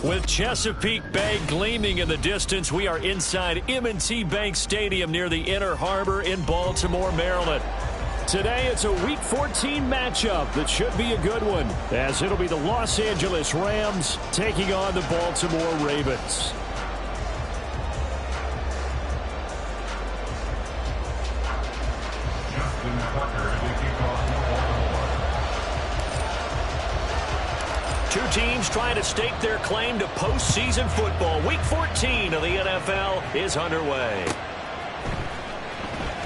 With Chesapeake Bay gleaming in the distance, we are inside M&T Bank Stadium near the Inner Harbor in Baltimore, Maryland. Today, it's a Week 14 matchup that should be a good one, as it'll be the Los Angeles Rams taking on the Baltimore Ravens. Two teams trying to stake their claim to postseason football. Week 14 of the NFL is underway.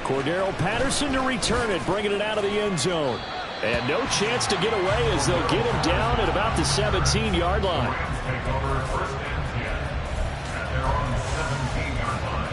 Cordero Patterson to return it, bringing it out of the end zone. And no chance to get away as they'll get him down at about the 17-yard line. Take over first and 10 at their own 17-yard line.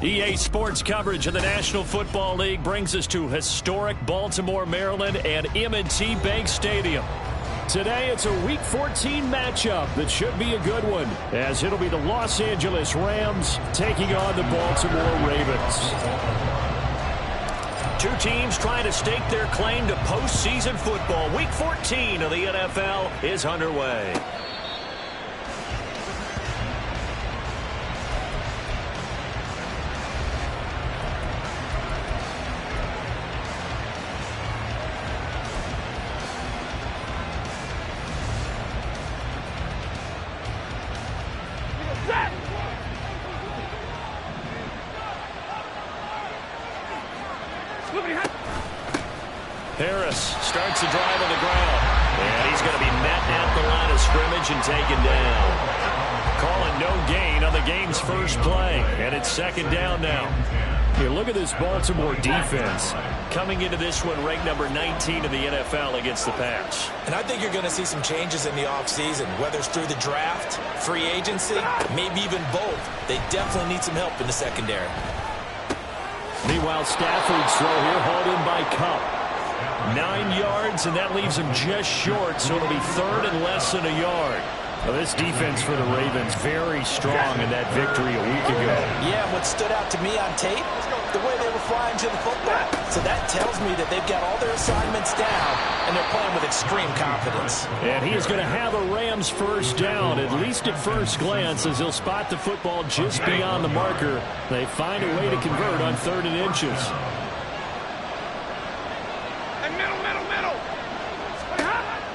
EA Sports coverage of the National Football League brings us to historic Baltimore, Maryland and M&T Bank Stadium. Today, it's a Week 14 matchup that should be a good one, as it'll be the Los Angeles Rams taking on the Baltimore Ravens. Two teams trying to stake their claim to postseason football. Week 14 of the NFL is underway. Harris starts the drive on the ground. And he's going to be met at the line of scrimmage and taken down. Calling no gain on the game's first play. And it's second down now. Here, look at this Baltimore defense. Coming into this one ranked number 19 in the NFL against the pass. And I think you're going to see some changes in the offseason, whether it's through the draft, free agency, maybe even both. They definitely need some help in the secondary. Meanwhile, Stafford's throw here hauled in by Kupp. 9 yards, and that leaves him just short, so it'll be third and less than a yard. Well, this defense for the Ravens very strong in that victory a week ago. Yeah, what stood out to me on tape, the way they were flying to the football. So that tells me that they've got all their assignments down, and they're playing with extreme confidence. And he is going to have a Rams first down, at least at first glance, as he'll spot the football just beyond the marker. They find a way to convert on 3rd and inches.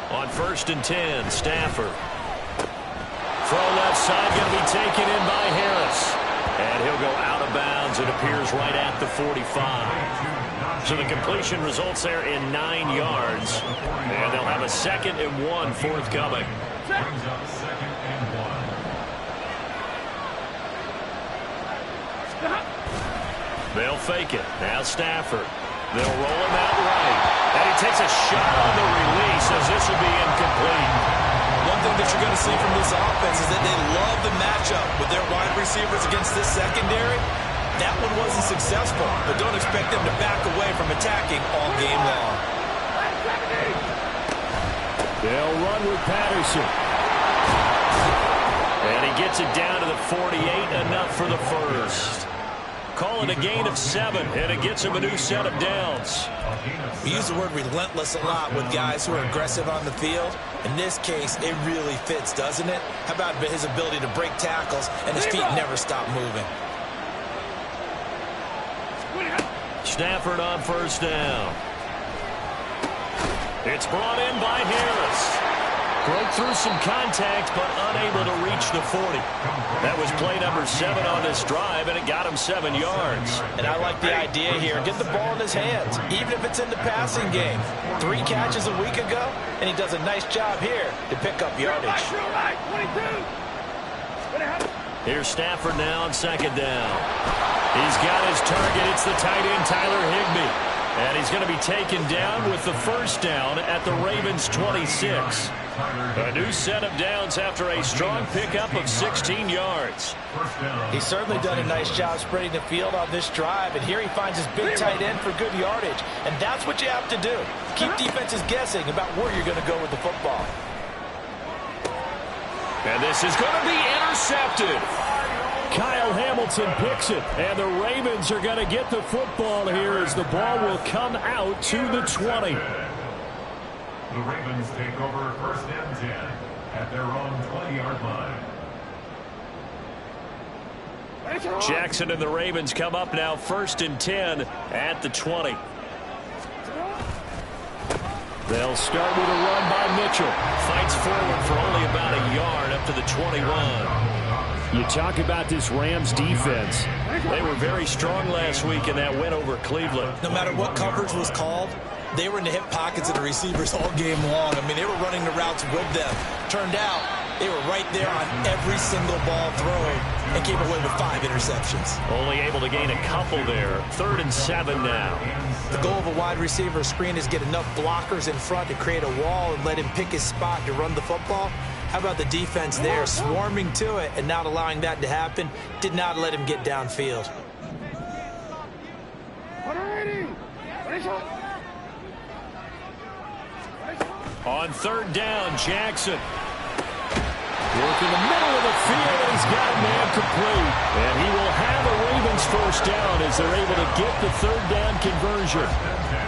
On 1st and 10, Stafford. Throw left side, going to be taken in by Harris. And he'll go out of bounds. It appears right at the 45. So the completion results there in 9 yards. And they'll have a 2nd and 1 forthcoming. Brings up 2nd and 1. They'll fake it. Now Stafford. They'll roll him out right. And he takes a shot on the release as this will be incomplete. One thing that you're going to see from this offense is that they love the matchup with their wide receivers against this secondary. That one wasn't successful, but don't expect them to back away from attacking all game long. They'll run with Patterson. And he gets it down to the 48, enough for the first. Calling a gain of 7, and it gets him a new set of downs. We use the word relentless a lot with guys who are aggressive on the field. In this case, it really fits, doesn't it? How about his ability to break tackles and his feet never stop moving? Stafford on 1st down. It's brought in by Harris. Broke through some contact, but unable to reach the 40. That was play number 7 on this drive, and it got him 7 yards. And I like the idea here. Get the ball in his hands, even if it's in the passing game. 3 catches a week ago, and he does a nice job here to pick up yardage. Here's Stafford now on 2nd down. He's got his target. It's the tight end, Tyler Higbee. And he's going to be taken down with the first down at the Ravens' 26. A new set of downs after a strong pickup of 16 yards. He's certainly done a nice job spreading the field on this drive, and here he finds his big tight end for good yardage. And that's what you have to do. Keep defenses guessing about where you're going to go with the football. And this is going to be intercepted. Kyle Hamilton picks it, and the Ravens are going to get the football here as the ball will come out to the 20. The Ravens take over 1st and 10 at their own 20-yard line. Jackson and the Ravens come up now 1st and 10 at the 20. They'll start with a run by Mitchell. Fights forward for only about a yard up to the 21. You talk about this Rams defense. They were very strong last week in that win over Cleveland. No matter what coverage was called, they were in the hip pockets of the receivers all game long. I mean, they were running the routes with them. Turned out, they were right there on every single ball thrown and came away with 5 interceptions. Only able to gain a couple there. 3rd and 7 now. The goal of a wide receiver screen is get enough blockers in front to create a wall and let him pick his spot to run the football. How about the defense there, swarming to it and not allowing that to happen? Did not let him get downfield. On third down, Jackson. Working the middle of the field, and he's got a man complete. And he will have a Ravens first down as they're able to get the third down conversion.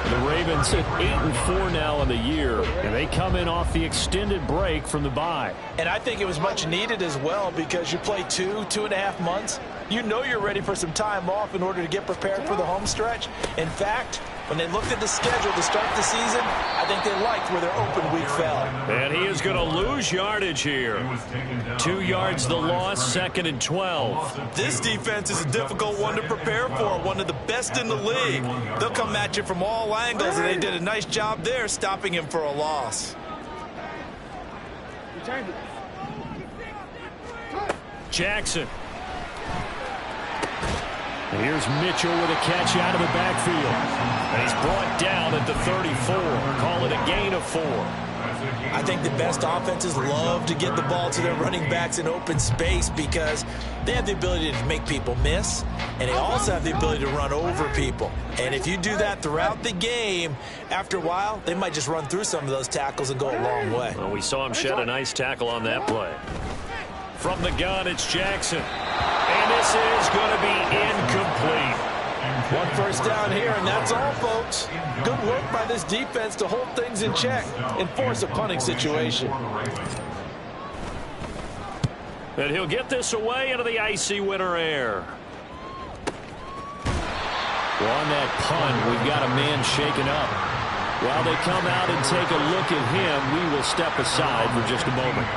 And the Ravens at 8-4 now in the year, and they come in off the extended break from the bye. And I think it was much needed as well, because you play 2.5 months. You know you're ready for some time off in order to get prepared for the home stretch. In fact, when they looked at the schedule to start the season, I think they liked where their open week fell. And he is going to lose yardage here. 2 yards the loss, 2nd and 12. This defense is a difficult one to prepare for, one of the best in the league. They'll come at you from all angles, and they did a nice job there stopping him for a loss. Jackson. And here's Mitchell with a catch out of the backfield. And he's brought down at the 34. Call it a gain of 4. I think the best offenses love to get the ball to their running backs in open space because they have the ability to make people miss, and they also have the ability to run over people. And if you do that throughout the game, after a while, they might just run through some of those tackles and go a long way. Well, we saw him shed a nice tackle on that play. From the gun, it's Jackson. And this is going to be incomplete. 1 first down here, and that's all, folks. Good work by this defense to hold things in check and force a punting situation. And he'll get this away into the icy winter air. Well, on that punt, we've got a man shaken up. While they come out and take a look at him, we will step aside for just a moment.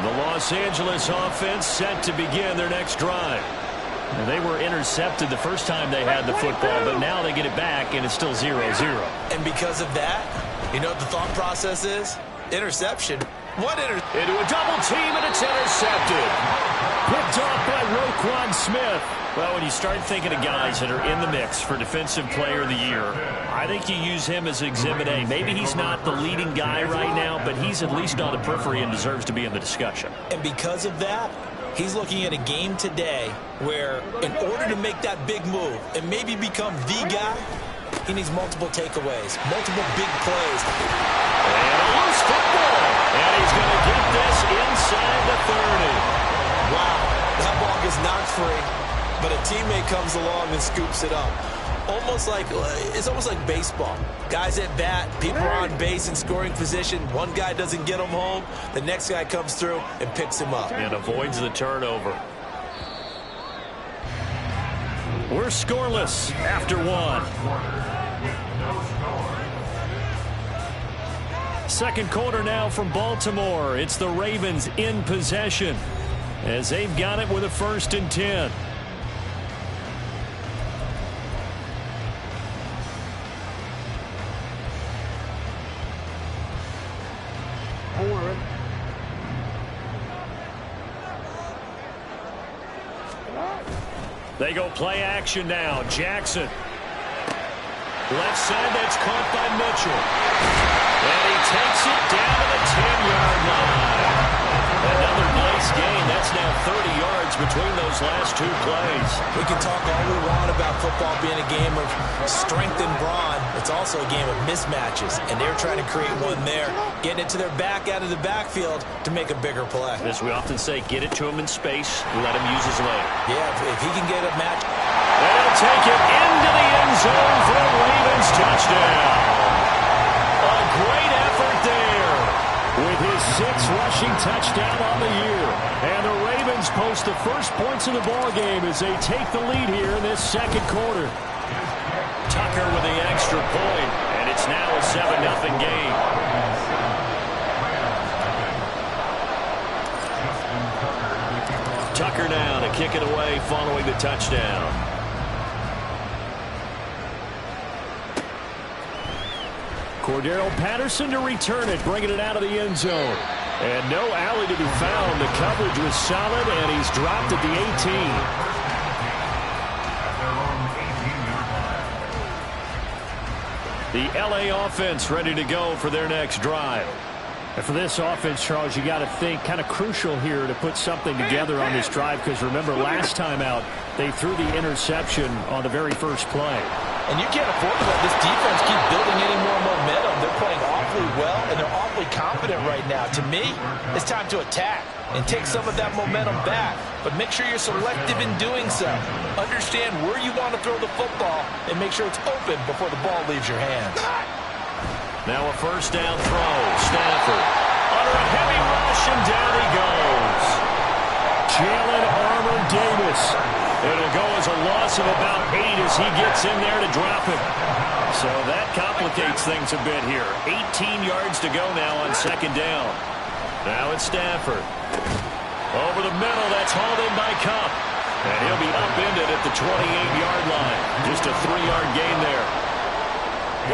The Los Angeles offense set to begin their next drive. And they were intercepted the first time they had the football, but now they get it back, and it's still 0-0. And because of that, you know what the thought process is? Interception. Into a double team, and it's intercepted. Picked off by Roquan Smith. Well, when you start thinking of guys that are in the mix for Defensive Player of the Year, I think you use him as Exhibit A. Maybe he's not the leading guy right now, but he's at least on the periphery and deserves to be in the discussion. And because of that, he's looking at a game today where in order to make that big move and maybe become the guy, he needs multiple takeaways, multiple big plays. And a loose football. And he's going to get this inside the 30. Wow, that ball gets knocked free, but a teammate comes along and scoops it up. It's almost like baseball. Guys at bat, people are on base in scoring position. One guy doesn't get him home. The next guy comes through and picks him up. And avoids the turnover. We're scoreless after 1. Second quarter now from Baltimore. It's the Ravens in possession as they've got it with a 1st and 10. They go play action now. Jackson. Left side, that's caught by Mitchell. And he takes it down to the 10-yard line. Another nice gain. That's now 30 yards between those last 2 plays. We can talk all we want about football being a game of strength and brawn. It's also a game of mismatches, and they're trying to create one there, getting it to their back out of the backfield to make a bigger play. As we often say, get it to him in space, let him use his leg. Yeah, if he can get a match. And he'll take it into the end zone for a Ravens touchdown. A great effort there with his 6th rushing touchdown on the year. And the Ravens post the first points of the ballgame as they take the lead here in this second quarter. Tucker with the extra point, and it's now a 7-0 game. Tucker now to kick it away following the touchdown. Cordero Patterson to return it, bringing it out of the end zone. And no alley to be found. The coverage was solid, and he's dropped at the 18. The LA offense ready to go for their next drive. And for this offense, Charles, you got to think kind of crucial here to put something together on this drive, because remember last time out they threw the interception on the very first play. And you can't afford to let this defense keep building any more momentum. They're playing awfully well, and incredibly confident right now. To me, it's time to attack and take some of that momentum back, but make sure you're selective in doing so. Understand where you want to throw the football and make sure it's open before the ball leaves your hands. Now a first down throw. Stafford under a heavy rush, and down he goes. Jalen Armour-Davis. It'll go as a loss of about 8 as he gets in there to drop him. So that complicates things a bit here. 18 yards to go now on second down. Now it's Stafford. Over the middle, that's hauled in by Kupp. And he'll be upended at the 28-yard line. Just a 3-yard gain there.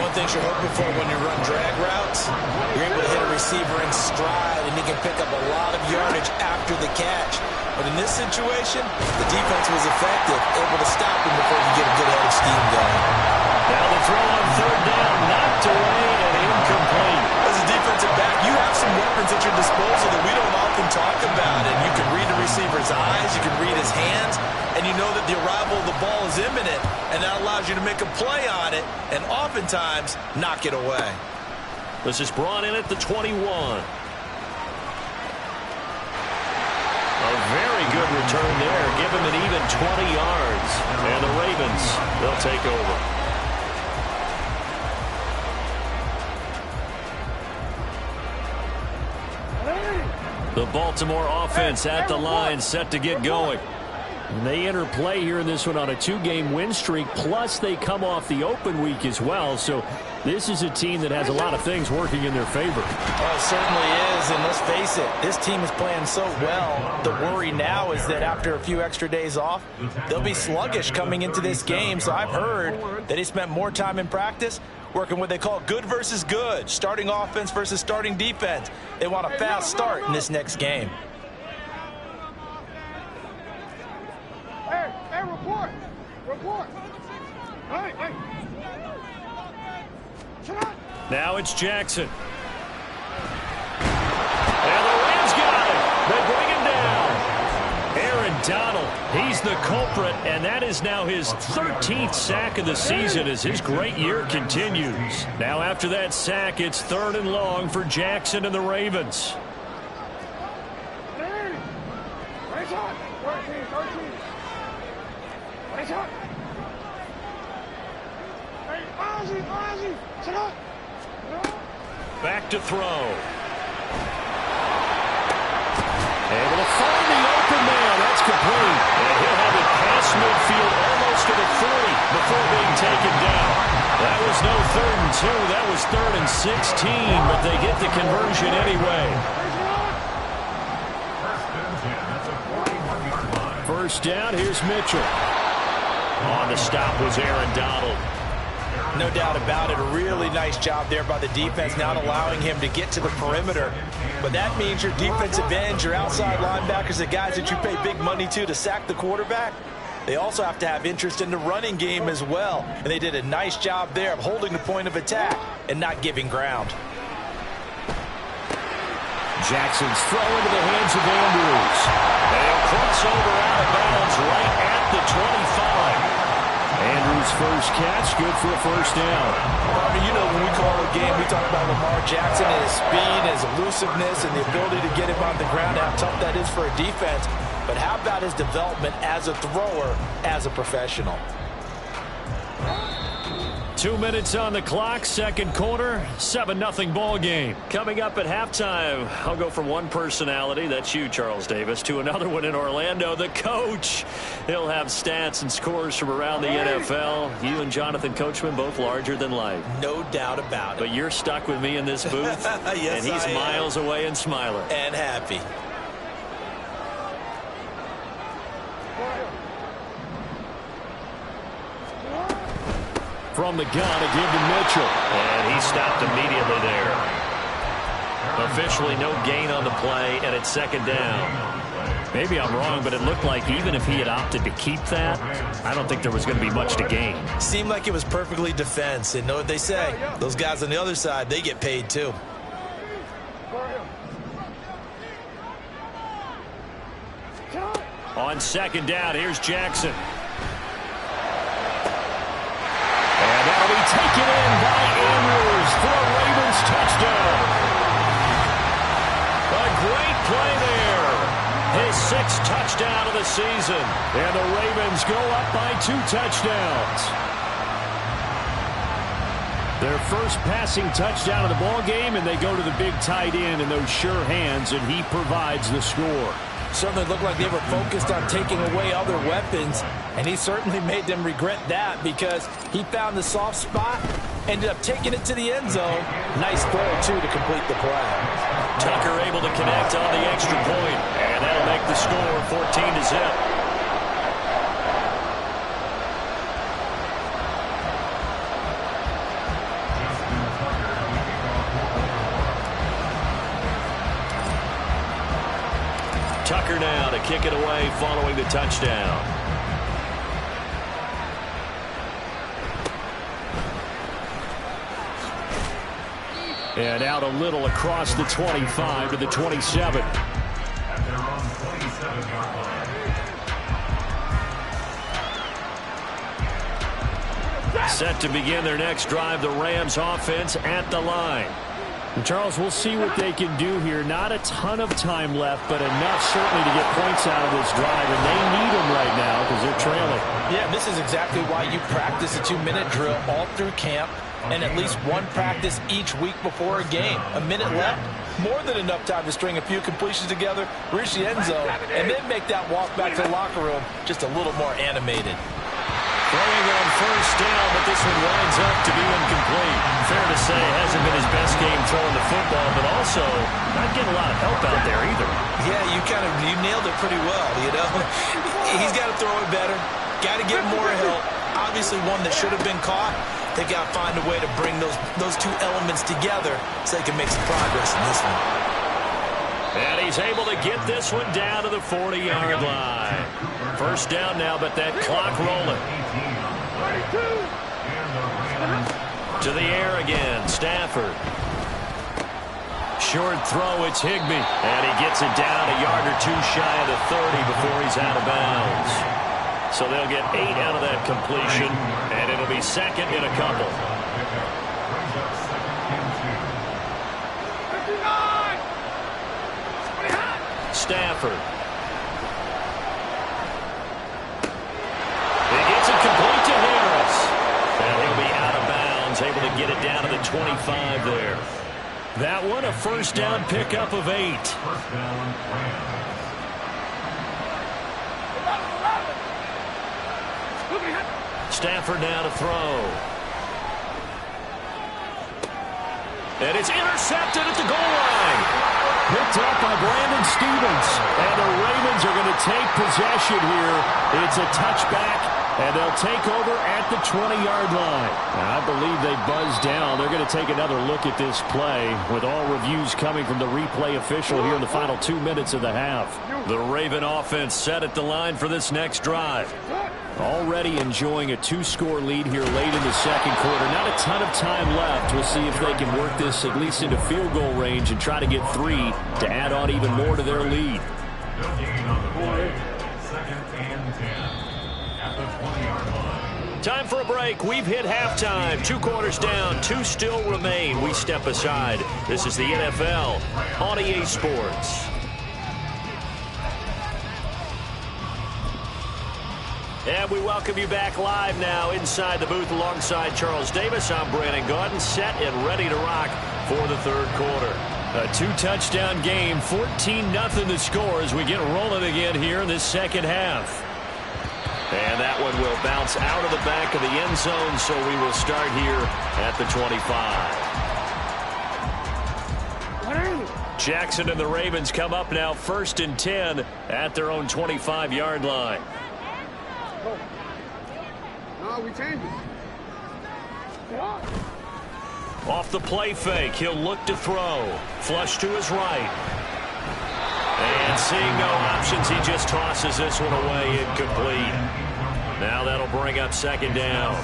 One thing you're hoping for when you run drag routes, you're able to hit a receiver in stride, and he can pick up a lot of yardage after the catch. But in this situation, the defense was effective, able to stop him before you get a good head of steam going. Now the throw on third down, knocked away and incomplete. As a defensive back, you have some weapons at your disposal that we don't often talk about. And you can read the receiver's eyes, you can read his hands, and you know that the arrival of the ball is imminent, and that allows you to make a play on it and oftentimes knock it away. This is brought in at the 21. A very good return there. Give him an even 20 yards. And the Ravens, they'll take over. The Baltimore offense at the line, set to get going. And they enter play here in this one on a 2-game win streak, plus they come off the open week as well. So this is a team that has a lot of things working in their favor. Oh, it certainly is, and let's face it, this team is playing so well. The worry now is that after a few extra days off, they'll be sluggish coming into this game. So I've heard that he spent more time in practice working what they call good versus good, starting offense versus starting defense. They want a fast start in this next game. Hey, report! Report! Hey! Now it's Jackson. And the Rams got it. They bring him down. Aaron Donald, he's the culprit, and that is now his 13th sack of the season as his great year continues. Now after that sack, it's 3rd and long for Jackson and the Ravens. Back to throw. Able to find the open man. That's complete. And he'll have it past midfield almost to the 40 before being taken down. That was no 3rd and 2. That was 3rd and 16, but they get the conversion anyway. First down, here's Mitchell. On the stop was Aaron Donald. No doubt about it. A really nice job there by the defense, not allowing him to get to the perimeter. But that means your defensive ends, your outside linebackers, the guys that you pay big money to sack the quarterback, they also have to have interest in the running game as well. And they did a nice job there of holding the point of attack and not giving ground. Jackson's throw into the hands of Andrews. They'll cross over out of bounds right at the 25. Andrews' first catch, good for a first down. Bobby, you know when we call a game, we talk about Lamar Jackson and his speed, his elusiveness, and the ability to get him on the ground, how tough that is for a defense. But how about his development as a thrower, as a professional? 2 minutes on the clock, second quarter, 7-0 ball game. Coming up at halftime, I'll go from one personality, that's you, Charles Davis, to another one in Orlando, the coach. He'll have stats and scores from around the NFL. You and Jonathan Coachman, both larger than life. No doubt about it. But you're stuck with me in this booth, yes, and he's miles away and smiling. And happy. From the gun to give to Mitchell. And he stopped immediately there. Officially no gain on the play, and it's second down. Maybe I'm wrong, but it looked like even if he had opted to keep that, I don't think there was going to be much to gain. Seemed like it was perfectly defense. And know what they say? Those guys on the other side, they get paid too. On second down, here's Jackson. And that'll be taken in by Andrews for a Ravens touchdown. touchdown of the season. And the Ravens go up by 2 touchdowns. Their first passing touchdown of the ball game, and they go to the big tight end in those sure hands, and he provides the score. Certainly looked like they were focused on taking away other weapons, and he certainly made them regret that because he found the soft spot, ended up taking it to the end zone. Nice throw, too, to complete the play. Tucker able to connect on the extra point, and that'll make the score 14-0. Tucker now to kick it away following the touchdown. And out a little across the 25 to the 27. At their own 27-yard line. Set to begin their next drive, the Rams offense at the line. And Charles, we'll see what they can do here. Not a ton of time left, but enough certainly to get points out of this drive, and they need them right now because they're trailing. Yeah, this is exactly why you practice a 2-minute drill all through camp and at least one practice each week before a game. A minute left, more than enough time to string a few completions together, reach the end zone, and then make that walk back to the locker room just a little more animated. Throwing on first down, but this one winds up to be incomplete. Fair to say, hasn't been his best game throwing the football, but also not getting a lot of help out there either. Yeah, you nailed it pretty well, you know. He's got to throw it better, got to get more help. Obviously one that should have been caught. They got to find a way to bring those two elements together so they can make some progress in this one. And he's able to get this one down to the 40-yard line. First down now, but that clock rolling. To the air again, Stafford. Short throw, it's Higbee. And he gets it down a yard or two shy of the 30 before he's out of bounds. So they'll get 8 out of that completion, and it'll be second in a couple. Stafford. He gets it complete to Harris. And he'll be out of bounds, able to get it down to the 25 there. That one, a first down pickup of 8. First down, Rams. Stafford now to throw. And it's intercepted at the goal line. Picked up by Brandon Stephens. And the Ravens are going to take possession here. It's a touchback, and they'll take over at the 20-yard line. I believe they buzzed down. They're going to take another look at this play with all reviews coming from the replay official here in the final 2 minutes of the half. The Raven offense set at the line for this next drive. Already enjoying a 2-score lead here late in the second quarter. Not a ton of time left. We'll see if they can work this at least into field goal range and try to get 3 to add on even more to their lead. No gain on the play. Second and 10 at the 20-yard line. Time for a break. We've hit halftime. 2 quarters down. 2 still remain. We step aside. This is the NFL on EA Sports. And we welcome you back live now inside the booth alongside Charles Davis. I'm Brandon Gaudin, set and ready to rock for the third quarter. A 2-touchdown game, 14-0 the score as we get rolling again here in this second half. And that one will bounce out of the back of the end zone, so we will start here at the 25. Jackson and the Ravens come up now 1st and 10 at their own 25-yard line. No, we changed it. Off the play fake, he'll look to throw. Flush to his right. And seeing no options, he just tosses this one away incomplete. Now that'll bring up second down.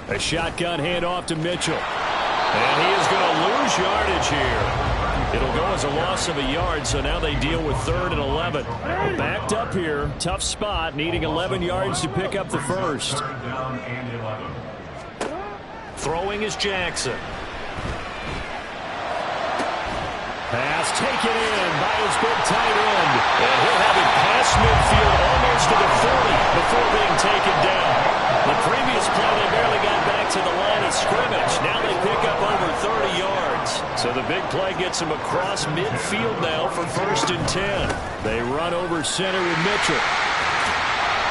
A shotgun handoff to Mitchell. And he is going to lose yardage here. It'll go as a loss of a yard, so now they deal with 3rd and 11. Backed up here, tough spot, needing 11 yards to pick up the first. Down and 11. Throwing is Jackson. Pass taken in by his big tight end. And he'll have it past midfield almost to the 40 before being taken down. The previous play, they barely got back to the line of scrimmage. Now they pick up over 30 yards. So the big play gets them across midfield now for 1st and 10. They run over center with Mitchell.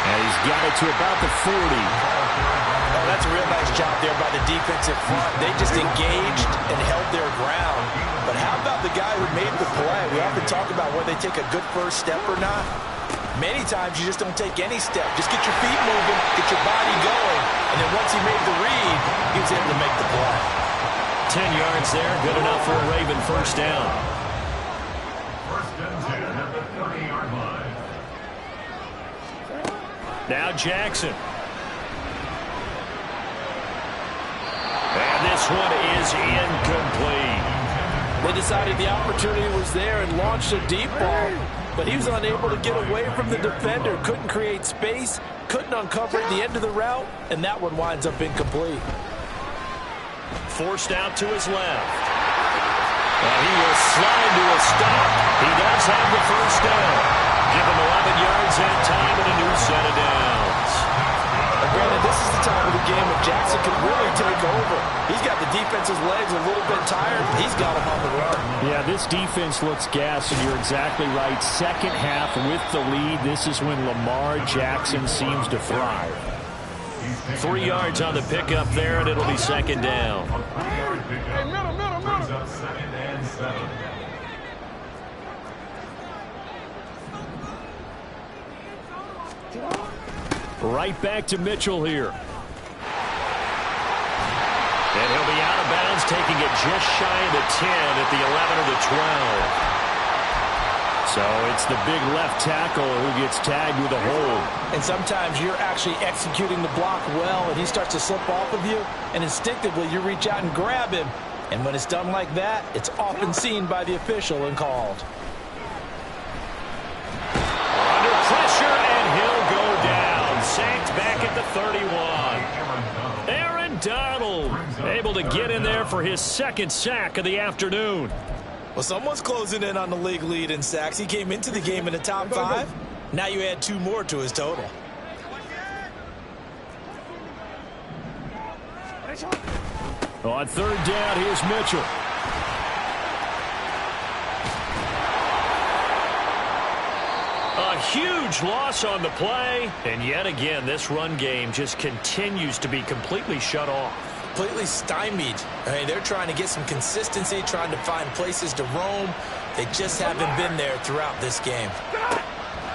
And he's got it to about the 40. Oh, that's a real nice job there by the defensive front. They just engaged and held their ground. But how about the guy who made the play? We often talk about whether they take a good first step or not. Many times you just don't take any step. Just get your feet moving, get your body going, and then once he made the read, he was able to make the play. 10 yards there, good enough for a Raven first down. 1st and 10 at the 30-yard line. Now Jackson. And this one is incomplete. They decided the opportunity was there and launched a deep ball, but he was unable to get away from the defender, couldn't create space, couldn't uncover at the end of the route, and that one winds up incomplete. Forced out to his left. And he will slide to a stop. He does have the first down. Give him 11 yards that time and a new set of downs. Granted, this is the time of the game when Jackson can really take over. He's got the defense's legs a little bit tired. He's got him on the run. Yeah, this defense looks gassed, and you're exactly right. Second half with the lead, this is when Lamar Jackson seems to thrive. 3 yards on the pickup there, and it'll be 2nd down. Hey, middle. Brings up 2nd and 7. Right back to Mitchell here. And he'll be out of bounds, taking it just shy of the 10 at the 11 or the 12. So it's the big left tackle who gets tagged with a hold. And sometimes you're actually executing the block well, and he starts to slip off of you, and instinctively you reach out and grab him. And when it's done like that, it's often seen by the official and called. Under pressure, and he'll go down. Sacked back at the 31. Aaron Donald able to get in there for his 2nd sack of the afternoon. Well, someone's closing in on the league lead in sacks. He came into the game in the top 5. Now you add 2 more to his total. On 3rd down, here's Mitchell. A huge loss on the play, and yet again, this run game just continues to be completely shut off. Completely stymied. I mean, they're trying to get some consistency, trying to find places to roam. They just haven't been there throughout this game.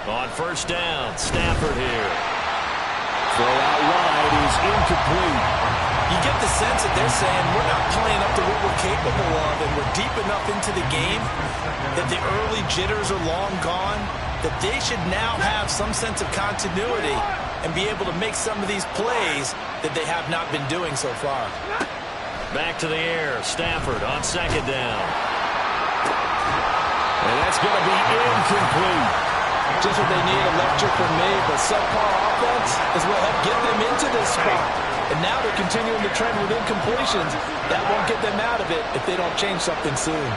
On 1st down, Stafford here. Throw out wide is incomplete. You get the sense that they're saying we're not playing up to what we're capable of, and we're deep enough into the game that the early jitters are long gone, that they should now have some sense of continuity and be able to make some of these plays that they have not been doing so far. Back to the air, Stafford on 2nd down. And that's going to be incomplete. Just what they need, a lecture from me, but subpar offense is what helped get them into this spot. And now they're continuing the trend with incompletions. That won't get them out of it if they don't change something soon.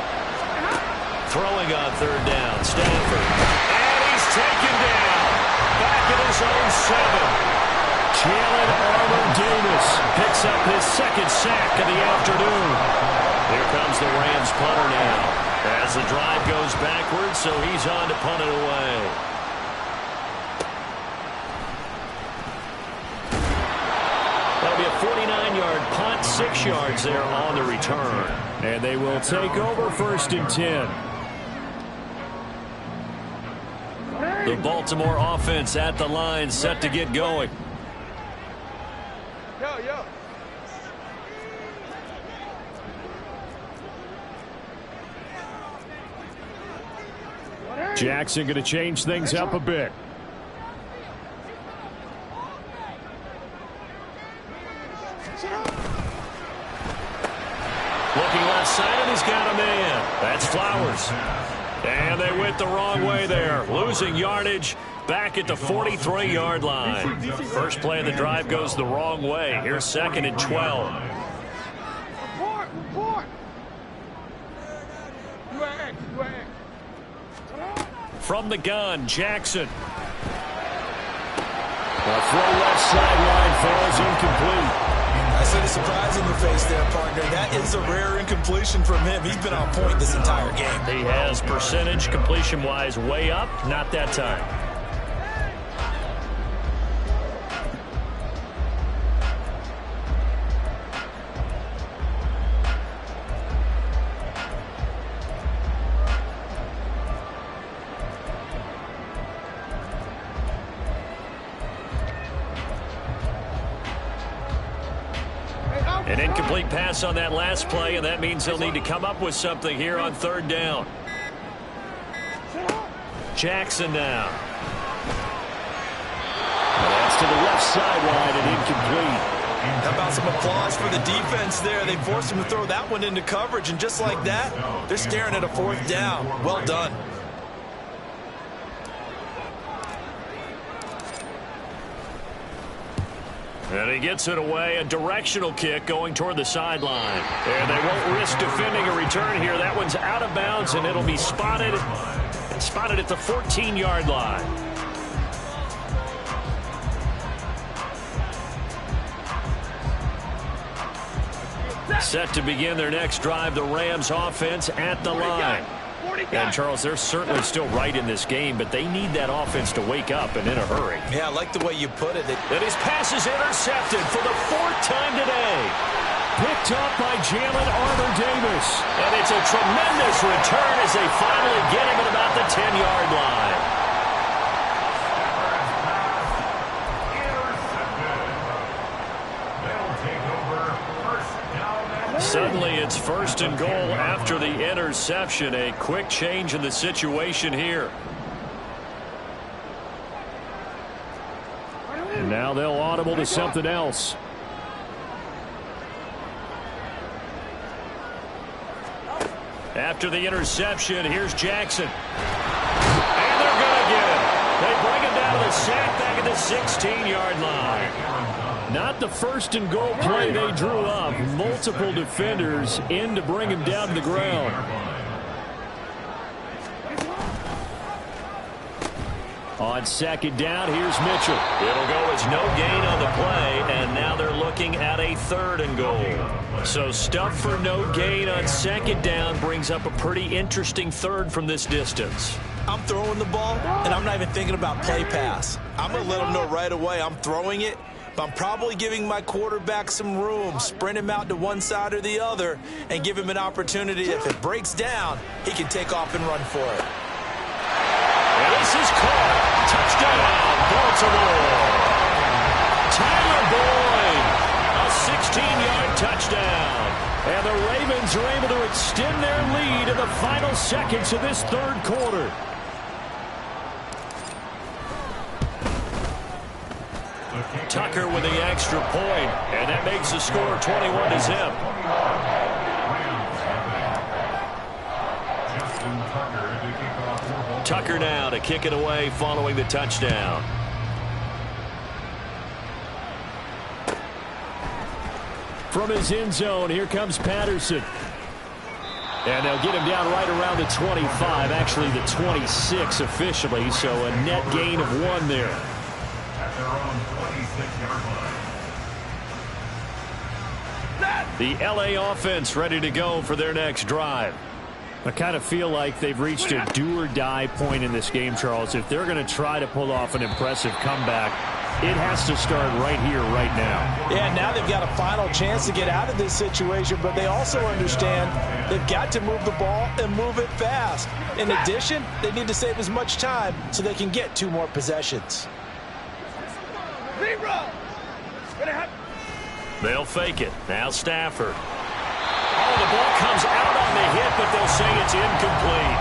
Throwing on 3rd down, Stafford. And he's taken down. Back at his own 7. Jalen Armour-Davis picks up his 2nd sack of the afternoon. Here comes the Rams punter now. As the drive goes backwards, so he's on to punt it away. That'll be a 49-yard punt, 6 yards there on the return. And they will take over 1st and 10. The Baltimore offense at the line, set to get going. Yo. Jackson going to change things up a bit. Looking left side, and he's got a man. That's Flowers. And they went the wrong way there. Losing yardage back at the 43-yard line. First play of the drive goes the wrong way. Here's 2nd and 12. Report. From the gun, Jackson. A throw left sideline falls incomplete. I see the surprise in your face there, partner. That is a rare incompletion from him. He's been on point this entire game. He has percentage completion-wise way up, not that time. An incomplete pass on that last play, and that means they'll need to come up with something here on third down. Jackson now. That's to the left sideline and incomplete. How about some applause for the defense there? They forced him to throw that one into coverage, and just like that, they're staring at a fourth down. Well done. And he gets it away, a directional kick going toward the sideline. And they won't risk defending a return here. That one's out of bounds, and it'll be spotted at the 14-yard line. Set to begin their next drive, the Rams offense at the line. And, Charles, they're certainly still right in this game, but they need that offense to wake up and in a hurry. Yeah, I like the way you put it. And his pass is intercepted for the fourth time today. Picked up by Jalen Armour-Davis. And it's a tremendous return as they finally get him at about the 10-yard line. Suddenly it's first and goal after the interception. A quick change in the situation here. And now they'll audible to something else. After the interception, here's Jackson. And they're going to get him. They bring him down to the sack back at the 16-yard line. Not the first and goal play they drew up. Multiple defenders in to bring him down to the ground. On second down, here's Mitchell. It'll go as no gain on the play, and now they're looking at a third and goal. So stuff for no gain on second down brings up a pretty interesting third from this distance. I'm throwing the ball, and I'm not even thinking about play pass. I'm going to let them know right away I'm throwing it, but I'm probably giving my quarterback some room, sprint him out to one side or the other, and give him an opportunity. If it breaks down, he can take off and run for it. And this is caught. Touchdown, Baltimore. Tyler Boyd, a 16-yard touchdown. And the Ravens are able to extend their lead in the final seconds of this third quarter. Tucker with the extra point, and that makes the score 21-0. Tucker now to kick it away following the touchdown. From his end zone, here comes Patterson. And they'll get him down right around the 25, actually the 26 officially, so a net gain of 1 there. At their own 26-yard line. The LA offense ready to go for their next drive. I kind of feel like they've reached a do-or-die point in this game, Charles. If they're going to try to pull off an impressive comeback, it has to start right here, right now. Yeah, now they've got a final chance to get out of this situation, but they also understand they've got to move the ball and move it fast. In addition, they need to save as much time so they can get 2 more possessions. They'll fake it. Now Stafford. Oh, the ball comes out on the hit, but they'll say it's incomplete.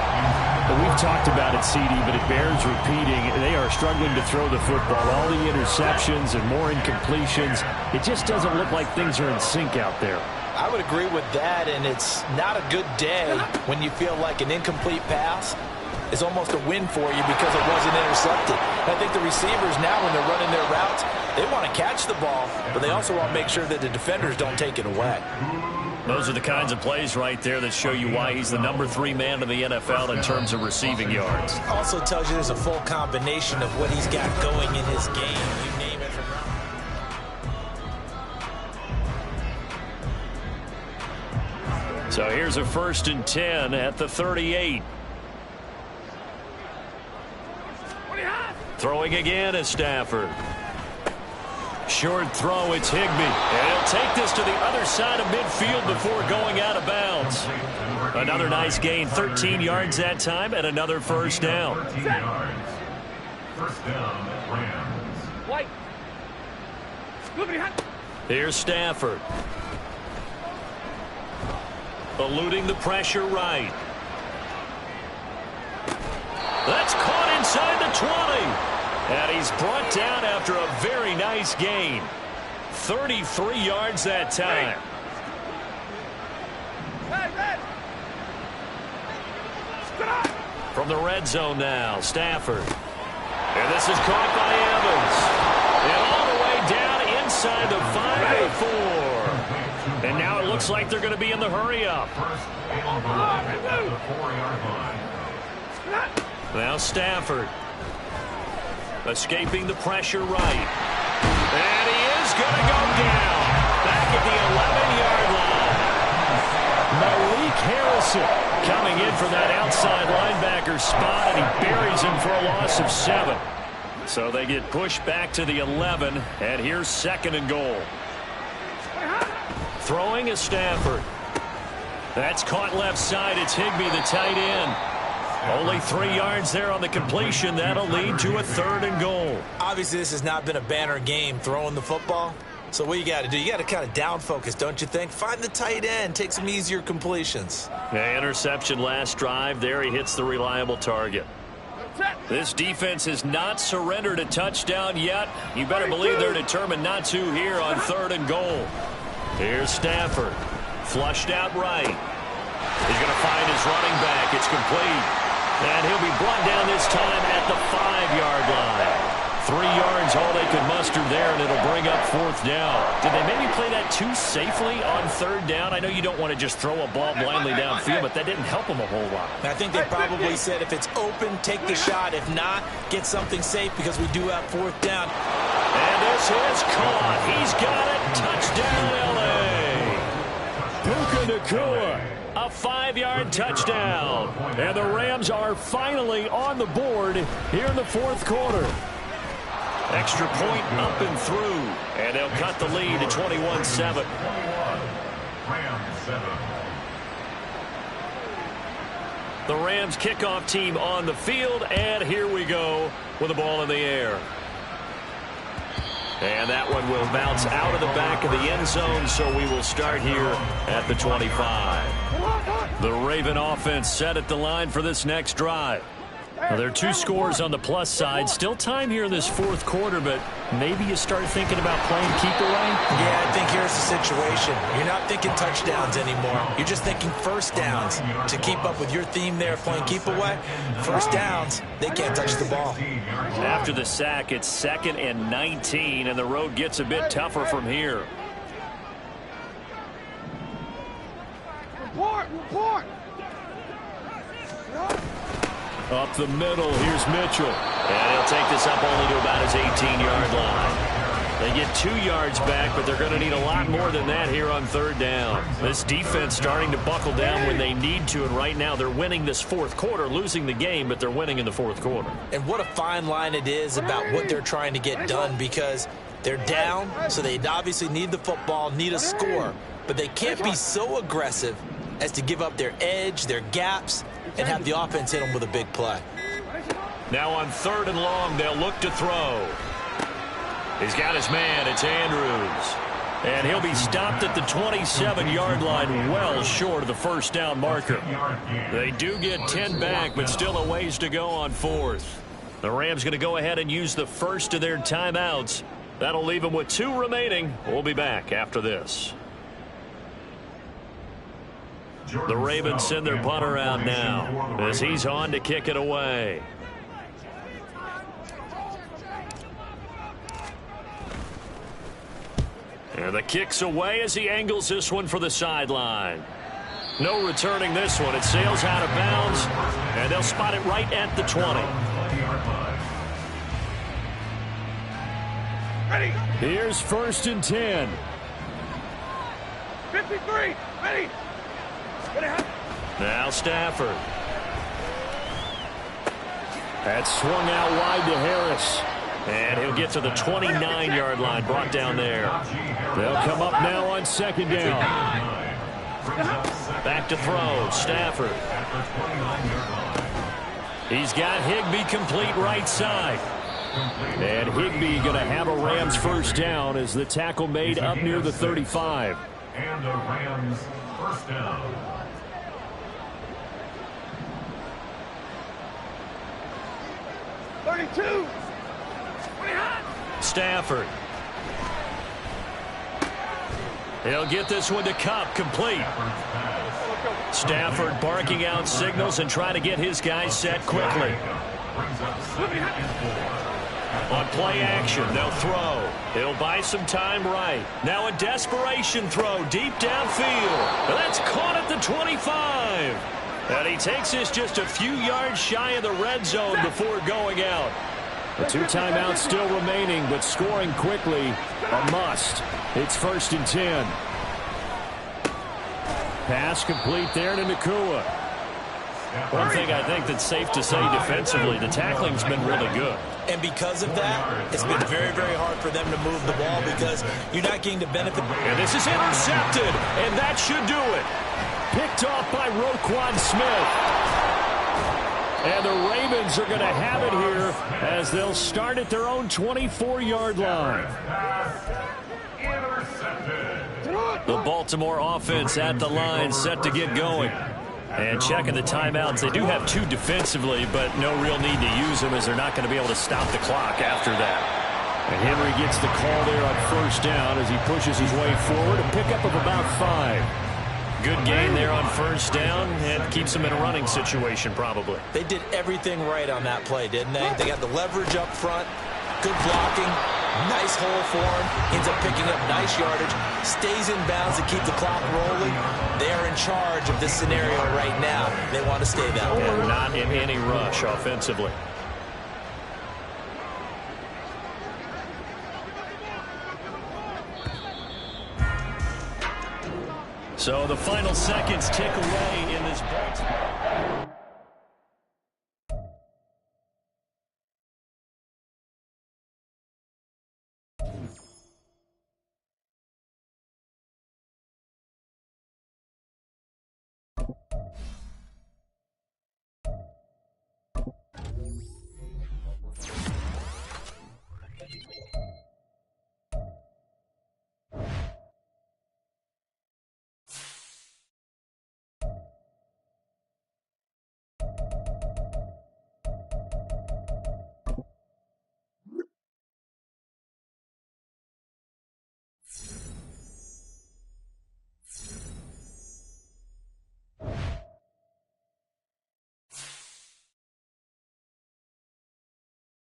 Well, we've talked about it, CD, but it bears repeating. They are struggling to throw the football. All the interceptions and more incompletions. It just doesn't look like things are in sync out there. I would agree with that, and it's not a good day when you feel like an incomplete pass is almost a win for you because it wasn't intercepted. I think the receivers now, when they're running their routes, they want to catch the ball, but they also want to make sure that the defenders don't take it away. Those are the kinds of plays right there that show you why he's the #3 man in the NFL in terms of receiving yards. Also tells you there's a full combination of what he's got going in his game. You name it from So here's a 1st and 10 at the 38. Throwing again is Stafford. Short throw, it's Higbee. And he'll take this to the other side of midfield before going out of bounds. Another nice gain, 13 yards that time, and another 1st down. 13 yards. 1st down, Rams. Here's Stafford. Eluding the pressure right. That's caught inside the 20. And he's brought down after a very nice gain. 33 yards that time. From the red zone now, Stafford. And this is caught by Evans. And all the way down inside the 5 to 4. And now it looks like they're going to be in the hurry-up. Now Stafford. Escaping the pressure right. And he is going to go down. Back at the 11-yard line. Malik Harrison coming in for that outside linebacker spot, and he buries him for a loss of 7. So they get pushed back to the 11, and here's 2nd and goal. Throwing is Stafford. That's caught left side. It's Higbee, the tight end. Only 3 yards there on the completion. That'll lead to a 3rd and goal. Obviously, this has not been a banner game throwing the football. So what you got to do, you got to kind of down focus, don't you think? Find the tight end, take some easier completions. Yeah, interception last drive. There he hits the reliable target. This defense has not surrendered a touchdown yet. You better believe they're determined not to here on 3rd and goal. Here's Stafford. Flushed out right. He's going to find his running back. It's complete. And he'll be brought down this time at the 5-yard line. 3 yards, all they could muster there, and it'll bring up 4th down. Did they maybe play that too safely on 3rd down? I know you don't want to just throw a ball blindly downfield, but that didn't help them a whole lot. I think they probably said if it's open, take the shot. If not, get something safe because we do have 4th down. And this is caught. He's got it. Touchdown, L.A. Puka Nacua. A 5-yard touchdown. And the Rams are finally on the board here in the 4th quarter. Extra point up and through. And they'll cut the lead to 21-7. The Rams kickoff team on the field. And here we go with the ball in the air. And that one will bounce out of the back of the end zone, so we will start here at the 25. The Raven offense set at the line for this next drive. Well, there are 2 scores on the plus side. Still time here in this 4th quarter, but maybe you start thinking about playing keep away? Yeah, I think here's the situation. You're not thinking touchdowns anymore. You're just thinking 1st downs. To keep up with your theme there, playing keep away, 1st downs, they can't touch the ball. After the sack, it's 2nd and 19, and the road gets a bit tougher from here. Report! Up the middle, here's Mitchell. And he'll take this up only to about his 18-yard line. They get 2 yards back, but they're going to need a lot more than that here on 3rd down. This defense starting to buckle down when they need to, and right now they're winning this 4th quarter, losing the game, but they're winning in the 4th quarter. And what a fine line it is about what they're trying to get done, because they're down, so they obviously need the football, need a score, but they can't be so aggressive as to give up their edge, their gaps, and have the offense hit them with a big play. Now on 3rd and long, they'll look to throw. He's got his man. It's Andrews. And he'll be stopped at the 27-yard line, well short of the 1st down marker. They do get 10 back, but still a ways to go on 4th. The Rams going to go ahead and use the first of their timeouts. That'll leave them with 2 remaining. We'll be back after this. The Ravens send their punter out now as he's on to kick it away. And the kick's away as he angles this one for the sideline. No returning this one. It sails out of bounds, and they'll spot it right at the 20. Ready. Here's 1st and 10. 53. Ready. Now Stafford. That's swung out wide to Harris. And he'll get to the 29-yard line, brought down there. They'll come up now on 2nd down. Back to throw, Stafford. He's got Higbee complete right side. And Higbee going to have a Rams 1st down as the tackle made up near the 35. And a Rams 1st down. Stafford. He'll get this one to Kupp, complete. Stafford barking out signals and trying to get his guys set quickly. On play action, they'll throw. He'll buy some time right. Now a desperation throw deep downfield. That's caught at the 25. And he takes this just a few yards shy of the red zone before going out. The 2 timeouts still remaining, but scoring quickly a must. It's 1st and 10. Pass complete there to Nacua. One thing I think that's safe to say defensively, the tackling's been really good. And because of that, it's been very, very hard for them to move the ball because you're not getting the benefit. And this is intercepted, and that should do it. Picked off by Roquan Smith. And the Ravens are going to have it here as they'll start at their own 24-yard line. The Baltimore offense at the line, set to get going. And checking the timeouts, they do have 2 defensively, but no real need to use them as they're not going to be able to stop the clock after that. And Henry gets the call there on 1st down as he pushes his way forward, a pickup of about 5. Good gain there on 1st down and keeps them in a running situation probably. They did everything right on that play, didn't they? They got the leverage up front, good blocking, nice hole for him, ends up picking up nice yardage, stays in bounds to keep the clock rolling. They are in charge of this scenario right now. They want to stay that way. And not in any rush offensively. So the final seconds tick away in this ball.